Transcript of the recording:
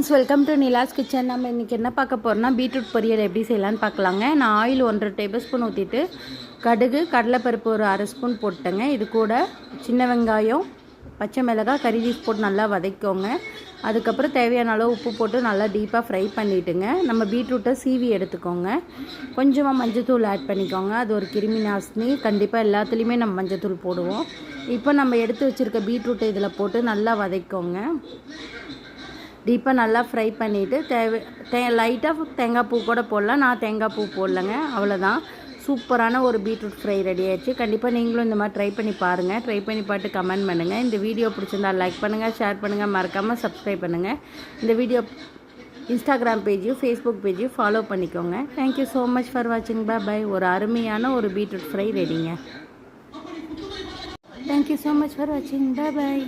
Friends, welcome to Nila's kitchen. நம்ம இன்றைக்கி என்ன பார்க்க போகிறோம்னா பீட்ரூட் பொரியல் எப்படி செய்யலான்னு பார்க்கலாங்க. நான் ஆயில் 1.5 டேபிள் ஸ்பூன் ஊற்றிட்டு கடுகு கடலைப்பருப்பு ஒரு 1/2 ஸ்பூன் போட்டேங்க. இது கூட சின்ன வெங்காயம், பச்சை மிளகாய், கறி லீஃப் போட்டு நல்லா வதக்கிக்கோங்க. அதுக்கப்புறம் தேவையான அளவு உப்பு போட்டு நல்லா டீப்பாக ஃப்ரை பண்ணிவிட்டுங்க. நம்ம பீட்ரூட்டை சீவி எடுத்துக்கோங்க. கொஞ்சமாக மஞ்சத்தூள் ஆட் பண்ணிக்கோங்க. அது ஒரு கிருமி நாசினி. கண்டிப்பாக எல்லாத்துலேயுமே நம்ம மஞ்சத்தூள் போடுவோம். இப்போ நம்ம எடுத்து வச்சுருக்க பீட்ரூட்டை இதில் போட்டு நல்லா வதக்கிக்கோங்க. டீப்பாக நல்லா ஃப்ரை பண்ணிவிட்டு லைட்டாக தேங்காய் பூ கூட போடலாம். நான் தேங்காய் பூ போடலைங்க. அவ்வளோதான், சூப்பரான ஒரு பீட்ரூட் ஃப்ரை ரெடி ஆயிடுச்சு. கண்டிப்பாக நீங்களும் இந்த மாதிரி ட்ரை பண்ணி பாருங்கள். ட்ரை பண்ணி பார்த்து கமெண்ட் பண்ணுங்கள். இந்த வீடியோ பிடிச்சிருந்தா லைக் பண்ணுங்கள், ஷேர் பண்ணுங்கள், மறக்காமல் சப்ஸ்கிரைப் பண்ணுங்கள். இந்த வீடியோ இன்ஸ்டாகிராம் பேஜையும் ஃபேஸ்புக் பேஜையும் ஃபாலோ பண்ணிக்கோங்க. தேங்க்யூ ஸோ மச் ஃபார் வாட்சிங். பாய். ஒரு அருமையான ஒரு பீட்ரூட் ஃப்ரை ரெடிங்க. தேங்க்யூ ஸோ மச் ஃபார் வாட்சிங். பாய்.